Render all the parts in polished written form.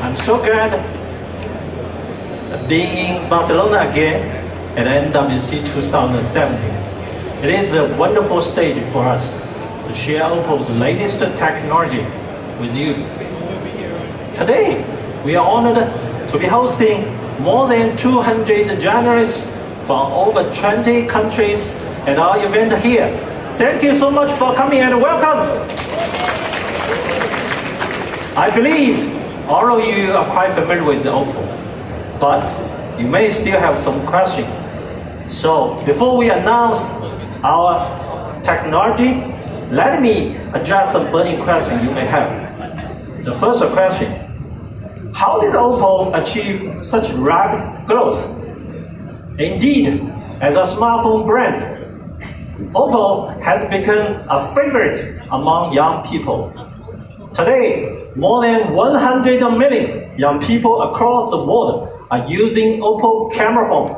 I'm so glad being in Barcelona again at MWC 2017. It is a wonderful stage for us to share OPPO's latest technology with you. Today, we are honored to be hosting more than 200 journalists from over 20 countries at our event here. Thank you so much for coming and welcome. I believe all of you are quite familiar with OPPO, but you may still have some questions. So before we announce our technology, let me address some burning questions you may have. The first question: how did OPPO achieve such rapid growth? Indeed, as a smartphone brand, OPPO has become a favorite among young people. Today, more than 100 million young people across the world are using OPPO camera phone.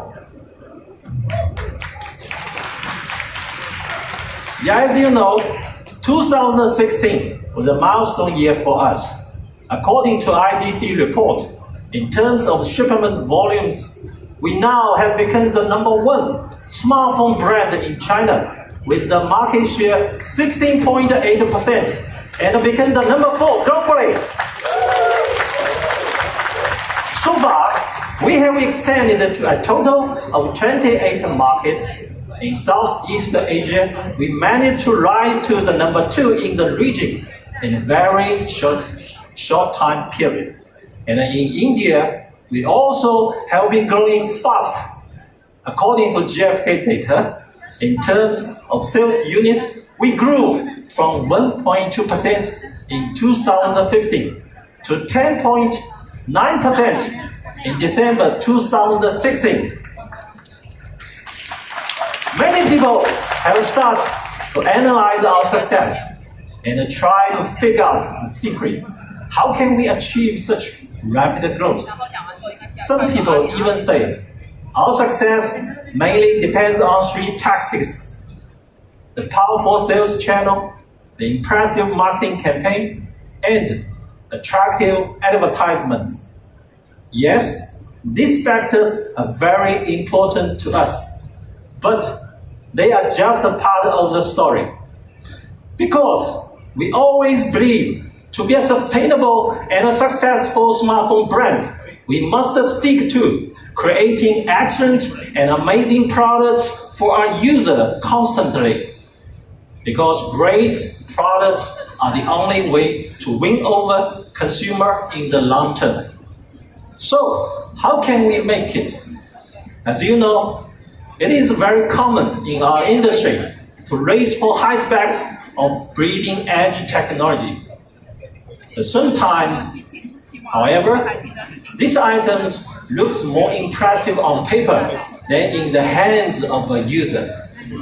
Yeah, as you know, 2016 was a milestone year for us. According to IDC report, in terms of shipment volumes, we now have become the #1 smartphone brand in China with the market share 16.8% and become the #4 globally. So far, we have extended to a total of 28 markets. In Southeast Asia, we managed to rise to the #2 in the region in a very short time period. And in India, we also have been growing fast. According to GfK data, in terms of sales units, we grew from 1.2% in 2015 to 10.9% in December 2016. Many people have started to analyze our success and try to figure out the secrets. How can we achieve such rapid growth? Some people even say our success mainly depends on 3 tactics: the powerful sales channel, the impressive marketing campaign, and attractive advertisements. Yes, these factors are very important to us, but they are just a part of the story. Because we always believe to be a sustainable and a successful smartphone brand, we must stick to creating excellent and amazing products for our user constantly. Because great products are the only way to win over consumer in the long term. So, how can we make it? As you know, it is very common in our industry to race for high specs of bleeding edge technology. But sometimes, however, these items look more impressive on paper than in the hands of a user.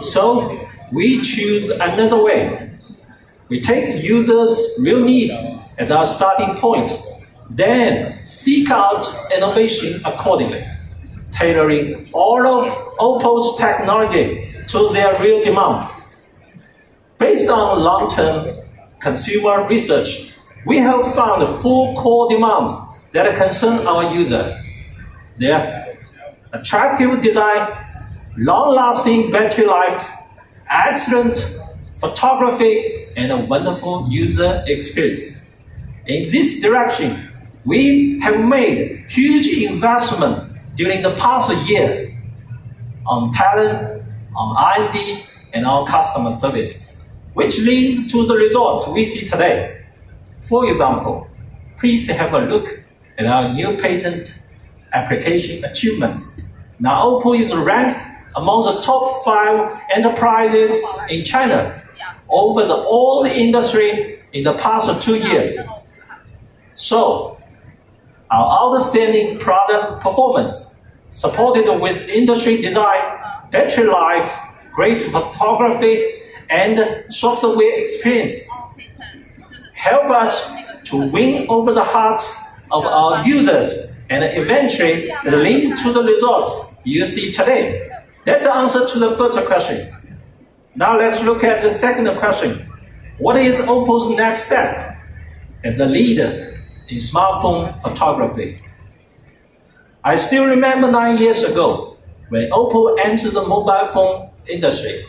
So we choose another way. We take users' real needs as our starting point, then seek out innovation accordingly, tailoring all of OPPO's technology to their real demands. Based on long-term consumer research, we have found 4 core demands that concern our user. They are attractive design, long-lasting battery life, excellent photography, and a wonderful user experience. In this direction, we have made huge investment during the past year on talent, on R&D, and on customer service, which leads to the results we see today. For example, please have a look at our new patent application achievements. Now, OPPO is ranked among the top 5 enterprises in China over all the industry in the past 2 years. So, our outstanding product performance, supported with industry design, battery life, great photography, and software experience, help us to win over the hearts of our users, and eventually it leads to the results you see today. That's the answer to the first question. Now let's look at the second question. What is OPPO's next step? As a leader in smartphone photography. I still remember 9 years ago when OPPO entered the mobile phone industry.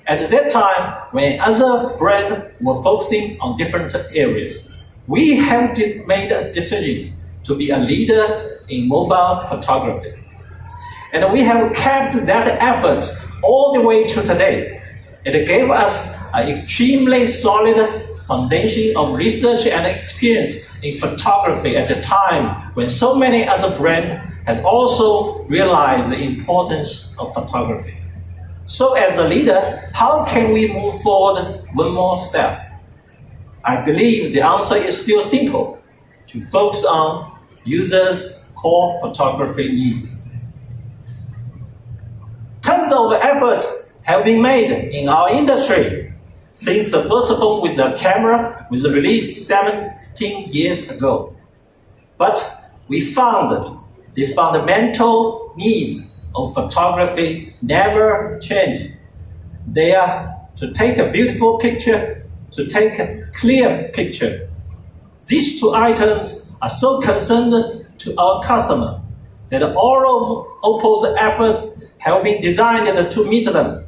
At that time, when other brands were focusing on different areas, we have made a decision to be a leader in mobile photography. And we have kept that effort all the way to today. It gave us an extremely solid foundation of research and experience in photography at a time when so many other brands had also realized the importance of photography. So as a leader, how can we move forward one more step? I believe the answer is still simple: to focus on users' core photography needs. Tons of efforts have been made in our industry since the first phone with a camera was released 17 years ago. But we found the fundamental needs of photography never change. They are to take a beautiful picture, to take a clear picture. These two items are so concerned to our customer that all of OPPO's efforts have been designed to meet them.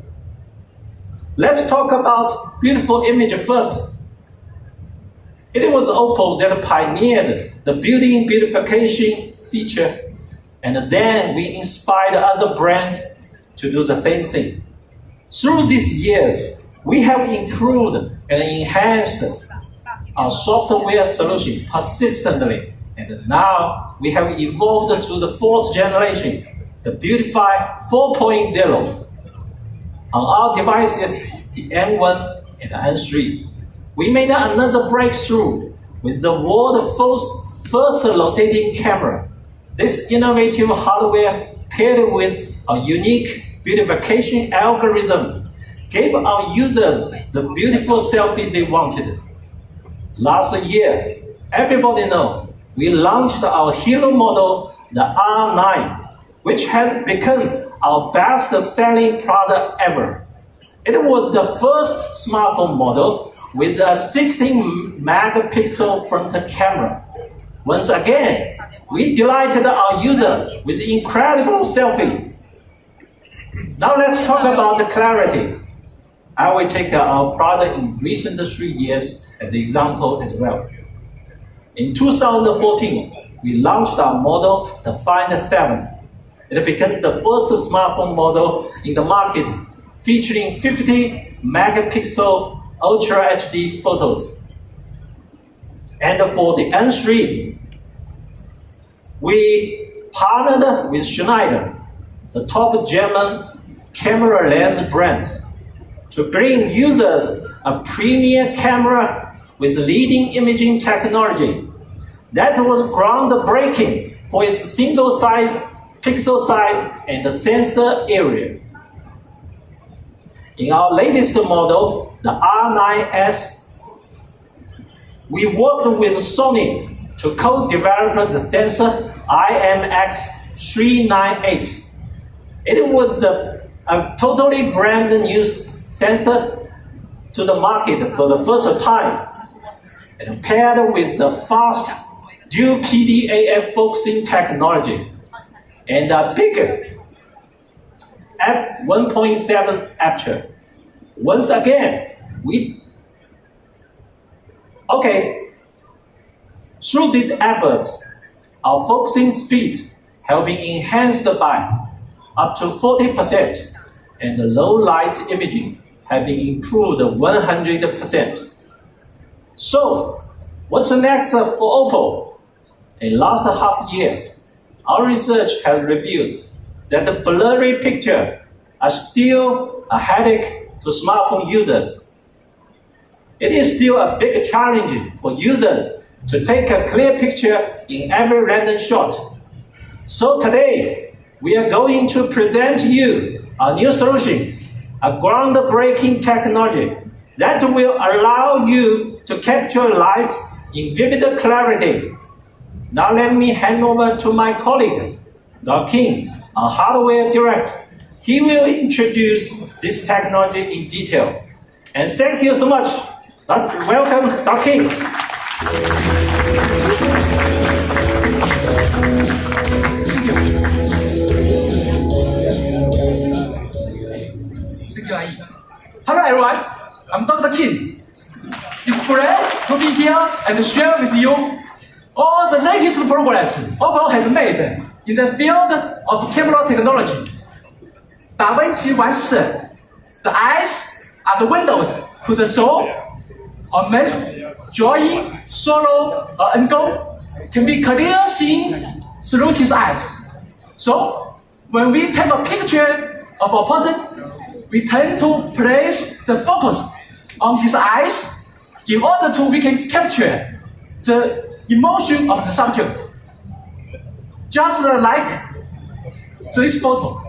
Let's talk about beautiful image first. It was OPPO that pioneered the built-in beautification feature, and then we inspired other brands to do the same thing. Through these years, we have improved and enhanced our software solution persistently, and now we have evolved to the fourth generation, the Beautify 4.0. On our devices, the N1 and the N3, we made another breakthrough with the world's first rotating camera. This innovative hardware paired with a unique beautification algorithm gave our users the beautiful selfie they wanted. Last year, everybody knows, we launched our hero model, the R9, which has become our best-selling product ever. It was the first smartphone model with a 16-megapixel front camera. Once again, we delighted our users with incredible selfie. Now let's talk about the clarity. I will take our product in recent 3 years as an example as well. In 2014, we launched our model, the Find 7. It became the first smartphone model in the market featuring 50 megapixel Ultra HD photos. And for the N3, we partnered with Schneider, the top German camera lens brand, to bring users a premier camera with leading imaging technology that was groundbreaking for its single size, pixel size, and the sensor area. In our latest model, the R9S, we worked with Sony to co-develop the sensor IMX398. It was a totally brand new sensor to the market for the first time, and paired with the fast dual PDAF focusing technology and a bigger f1.7 aperture. Once again, through these efforts, our focusing speed have been enhanced by up to 40%, and the low light imaging have been improved 100%. So, what's next for OPPO? In last half year, our research has revealed that the blurry pictures are still a headache to smartphone users. It is still a big challenge for users to take a clear picture in every random shot. So today, we are going to present to you a new solution, a groundbreaking technology that will allow you to capture lives in vivid clarity. Now let me hand over to my colleague, Dr. King, our hardware director. He will introduce this technology in detail. And thank you so much Let's welcome Dr. King. 谢谢阿姨。Hello everyone, I'm Dr. King. It's great to be here and share with you all the latest progress OPPO has made in the field of camera technology. 达芬奇完事 The eyes are the windows to the soul. Or men's joy, sorrow, or anger can be clearly seen through his eyes. So, when we take a picture of a person, we tend to place the focus on his eyes in order to we can capture the emotion of the subject. Just like this photo,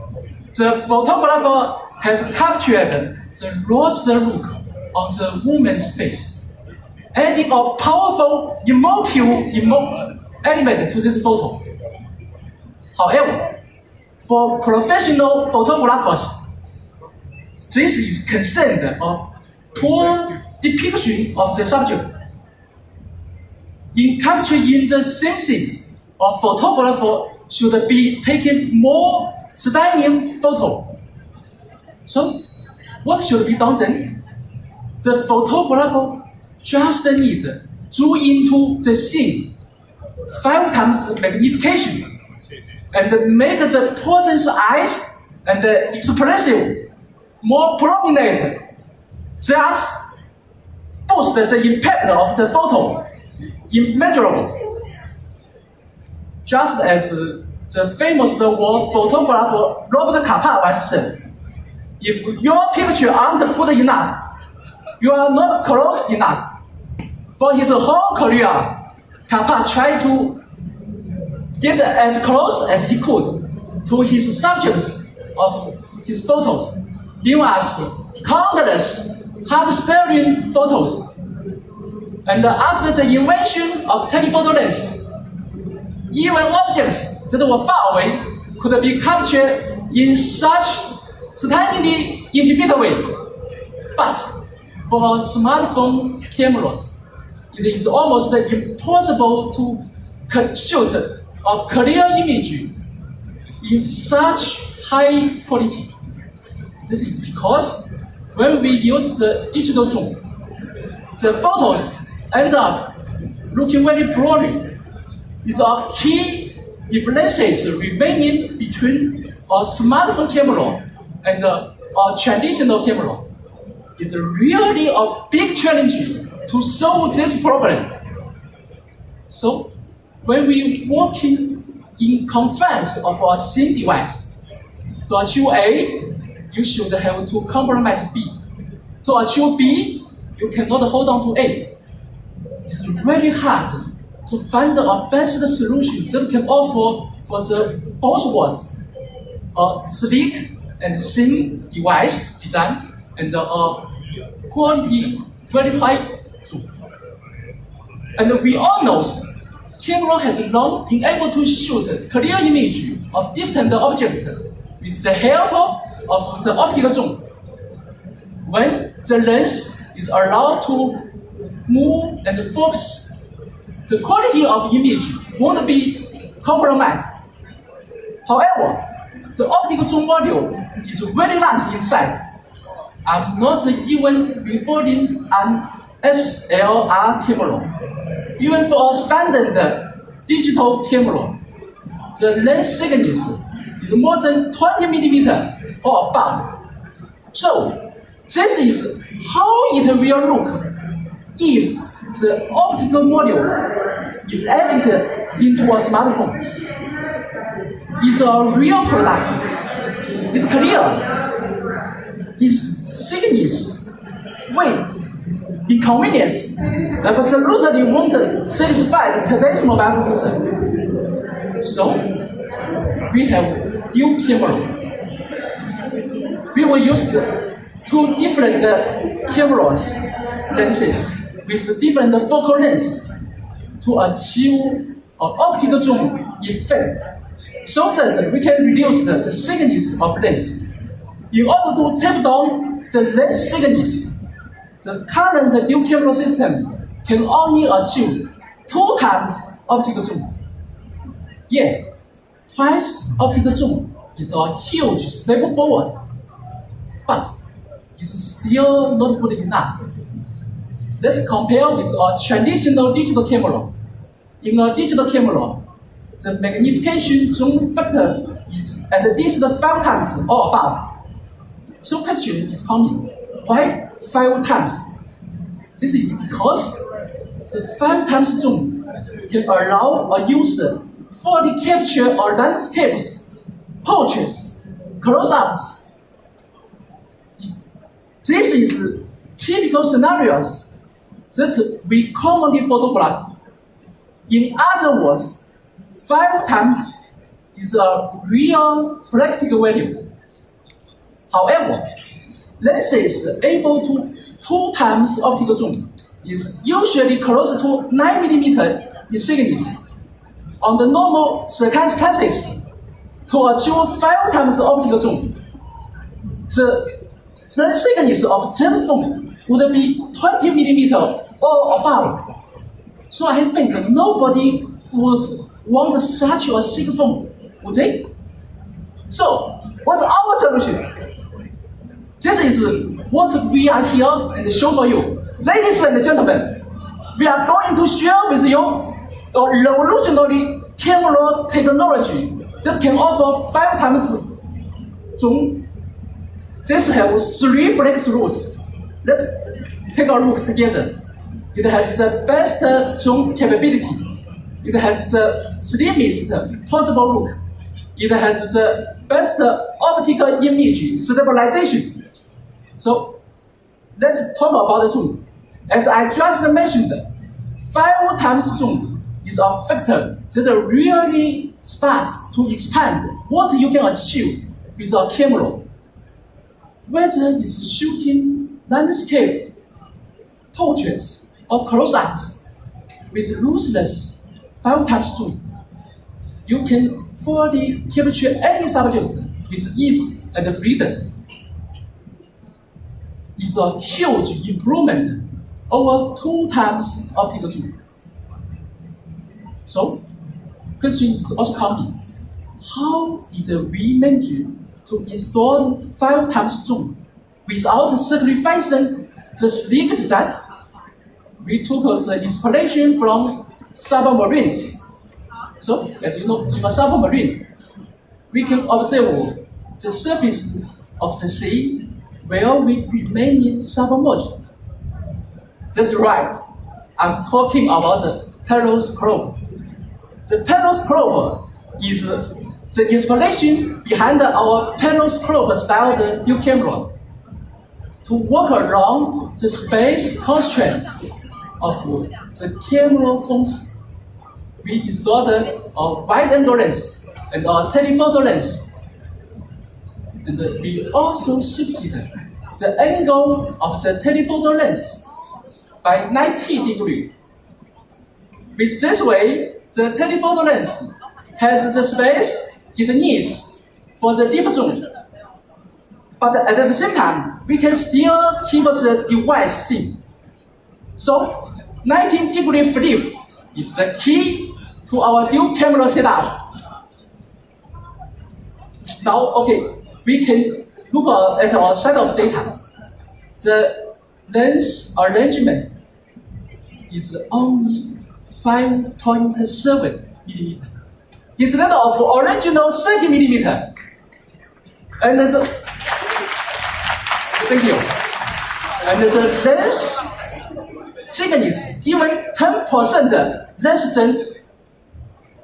the photographer has captured the lost look on the woman's face, adding a powerful emotive element to this photo. However, for professional photographers, this is considered a poor depiction of the subject. In capturing the senses, a photographer should be taking more stunning photo. So, what should be done then? The photographer just need zoom into the scene 5 times magnification and make the person's eyes and expressive more prominent. Thus, boost the impact of the photo immeasurable. Just as the famous world photographer Robert Capa once said, if your picture aren't good enough, you are not close enough. For his whole career, Capa tried to get as close as he could to his subjects of his photos, giving us countless hard-staring photos. And after the invention of telephoto lens, even objects that were far away could be captured in such stunningly intimate way. But for smartphone cameras, it is almost impossible to shoot a clear image in such high quality. This is because when we use the digital zoom, the photos end up looking very blurry. These are key differences remaining between a smartphone camera and a traditional camera. It's really a big challenge to solve this problem. So, when we working in confines of a same device, to achieve A, you should have to compromise B. To achieve B, you cannot hold on to A. It's really hard to find a best solution that can offer for the both worlds, a sleek and thin device design and a quality very high zoom. And we all know camera has long been able to shoot clear image of distant objects with the help of the optical zoom. When the lens is allowed to move and focus, the quality of image won't be compromised. However, the optical zoom module is very large in size. I'm not even referring an SLR camera. Even for a standard digital camera, the lens thickness is more than 20 millimeters or above. So, this is how it will look if the optical module is added into a smartphone. It's a real product. It's clear. Its thickness, weight, inconvenience absolutely won't satisfy today's mobile user. So, we have dual camera. We will use two different cameras lenses with different focal lengths to achieve an optical zoom effect, so that we can reduce the thickness of lens. In order to tap down the lens thickness, the current dual camera system can only achieve 2 times optical zoom. Yeah, twice optical zoom is a huge step forward, but it's still not good enough. Let's compare with a traditional digital camera. In a digital camera, the magnification zoom factor is at least 5 times or above. So question is coming, why 5 times? This is because the 5 times zoom can allow a user fully capture our landscapes, portraits, close-ups. This is typical scenarios that we commonly photograph. In other words, 5 times is a real practical value. However, lenses able to 2 times optical zoom is usually close to 9 mm in thickness. On the normal circumstances, to achieve 5 times optical zoom, the thickness of that phone would be 20 mm or above. So I think nobody would want such a thick phone, would they? So, what's our solution? This is what we are here and show for you. Ladies and gentlemen, we are going to share with you a revolutionary camera technology that can offer 5 times zoom. This has 3 breakthroughs. Let's take a look together. It has the best zoom capability. It has the slimmest possible look. It has the best optical image stabilization. So, let's talk about the zoom. As I just mentioned, 5 times zoom is a factor that really starts to expand what you can achieve with a camera. Whether it's shooting landscape, portraits, or close-ups, with ruthless 5 times zoom, you can fully capture any subject with ease and freedom. It's a huge improvement over 2 times optical zoom. So, question is also coming, how did we manage to install 5 times zoom without sacrificing the sleek design? We took the inspiration from submarines. So, as you know, in a submarine, we can observe the surface of the sea where we remain submerged. That's right, I'm talking about the periscope. The periscope is the inspiration behind our periscope-styled new camera. To work around the space constraints of the camera phones, we installed a wide-angle lens and a telephoto lens. And we also shifted the angle of the telephoto lens by 90 degrees. With this way, the telephoto lens has the space it needs for the deep zoom. But at the same time, we can still keep the device thin. So, 90-degree flip is the key to our dual camera setup. Now, okay, we can look at our set of data. The lens arrangement is only 5.7 millimeter instead of original 30 millimeter. And thank you. And the lens thickness even 10% less than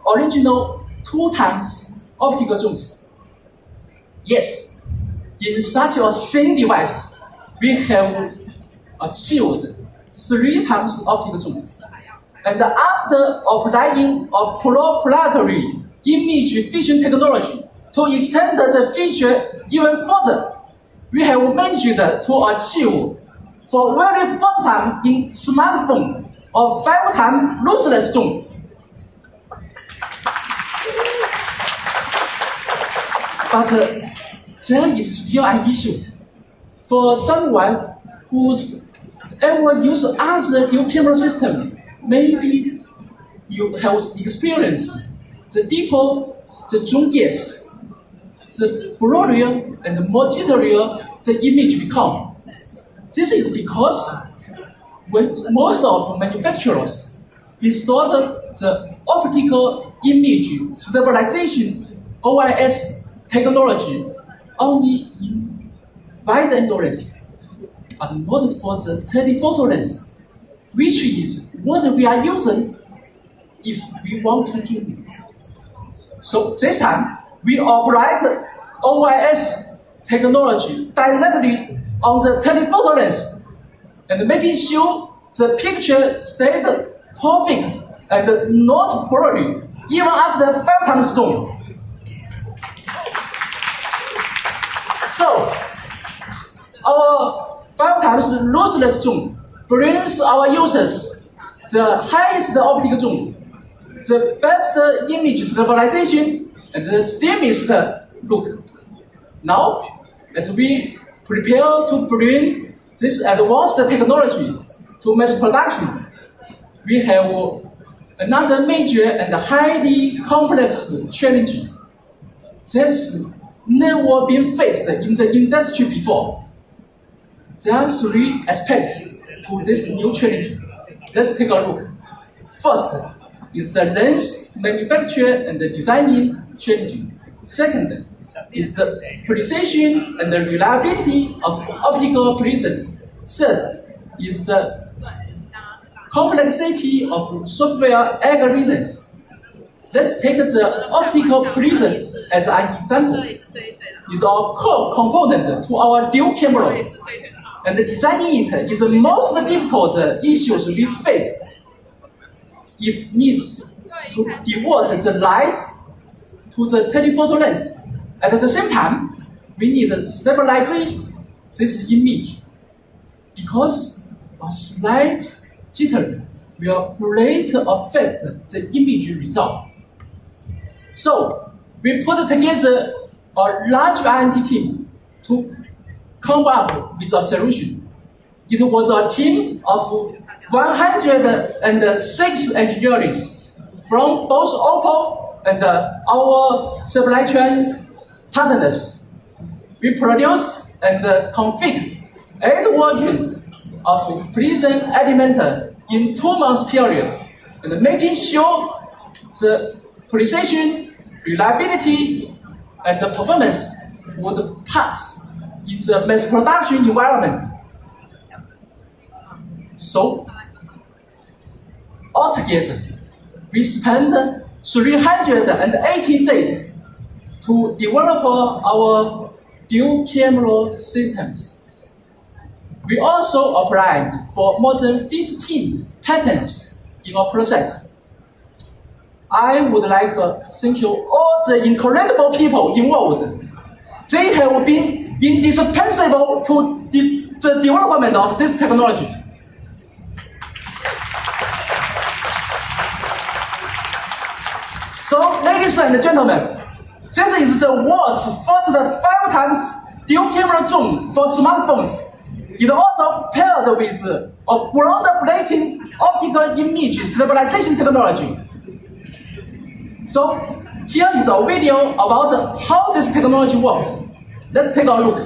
original 2 times optical zooms. Yes, in such a thin device, we have achieved 3 times optical zooms. And after applying a proprietary image vision technology to extend the feature even further, we have managed to achieve, for very first time in smartphone, a 5 times lossless zoom. But there is still an issue. For someone whose ever use other dual camera system, maybe you have experienced the deeper the zoom gets, the blurrier and more jitterier the image become. This is because when most of manufacturers install the optical image stabilization (OIS) technology only in wide-angle lens, but not for the telephoto lens, which is what we are using if we want to zoom. So this time, we apply OIS technology directly on the telephoto lens and making sure the picture stayed perfect and not blurry even after 5 times zoom. So, our 5 times lossless zoom brings our users the highest optical zoom, the best image stabilization, and the slimmest look. Now, as we prepare to bring this advanced technology to mass production, we have another major and highly complex challenge that's never been faced in the industry before. There are 3 aspects to this new challenge. Let's take a look. First is the lens manufacture and the designing challenge. Second is the precision and the reliability of optical precision. Third is the complexity of software algorithms. Let's take the optical precision as an example. It's our core component to our dual camera, and designing it is the most difficult issues we face. It needs to devote the light to the telephoto lens. At the same time, we need to stabilize this image because a slight jitter will greatly affect the image result. So, we put together a large R&D team to come up with a solution. It was a team of 106 engineers from both OPPO and our supply chain partners. We produced and configured 8 versions of precision element in 2 months period, and making sure the precision, reliability, and the performance would pass in the mass production environment. So, altogether, we spent 318 days to develop our dual camera systems. We also applied for more than 15 patents in our process. I would like to thank you all the incredible people involved. They have been indispensable to the development of this technology. So, ladies and gentlemen, this is the world's first 5 times dual camera zoom for smartphones. It also paired with a groundbreaking optical image stabilization technology. So, here is a video about how this technology works. Let's take a look.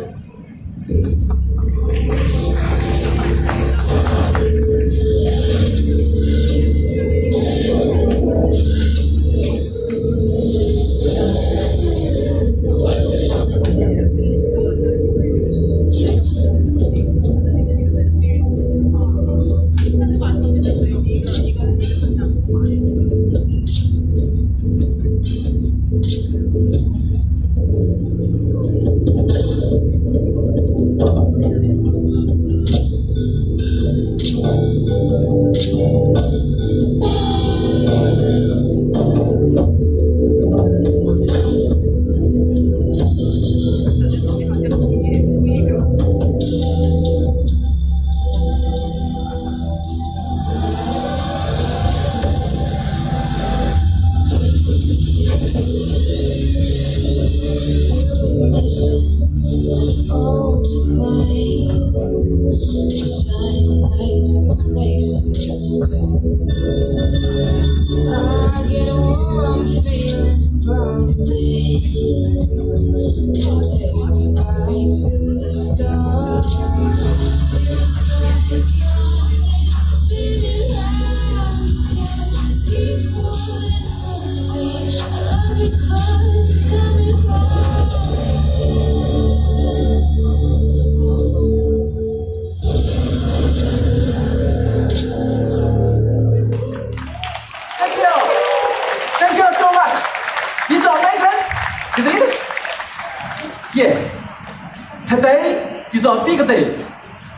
Thank you. Thank you so much. It's amazing, isn't it? Yeah. Today is a big day.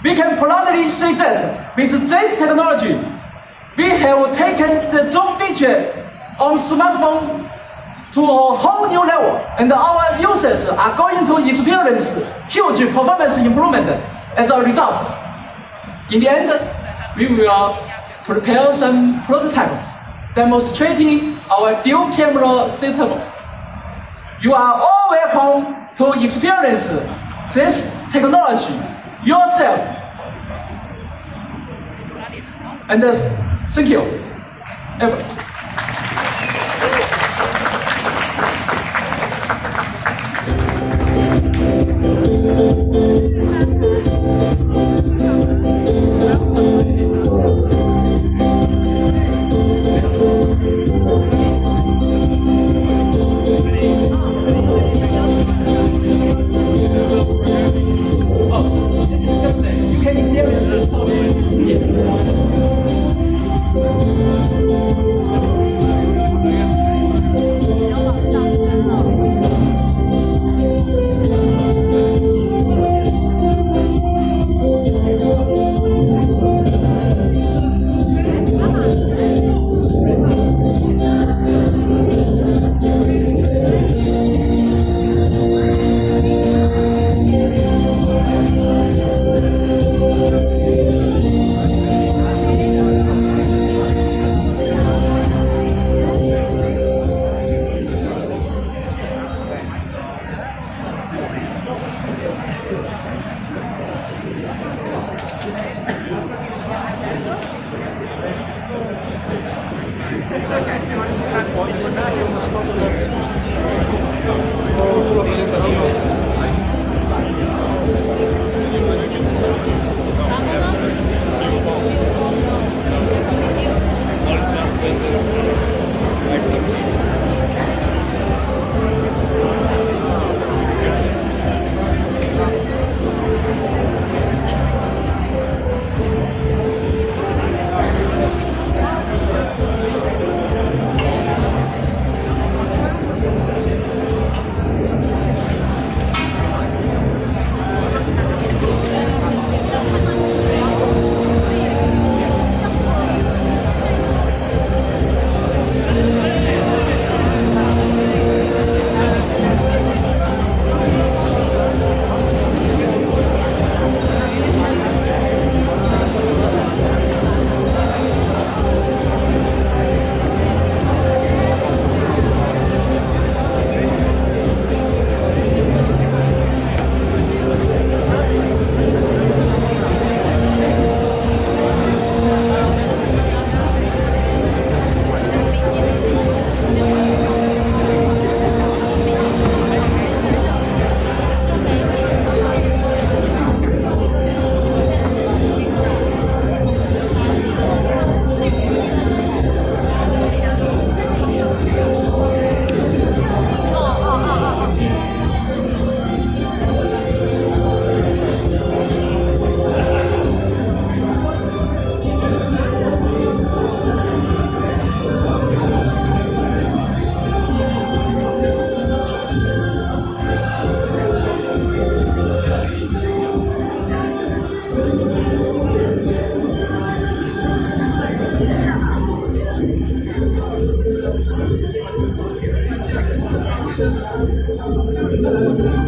We can proudly say that with this technology, we have taken the zoom feature on smartphone to a whole new level, and our users are going to experience huge performance improvement as a result. In the end, we will prepare some prototypes demonstrating our dual camera system. You are all welcome to experience this technology yourself. And thank you. You can experience this Thank you.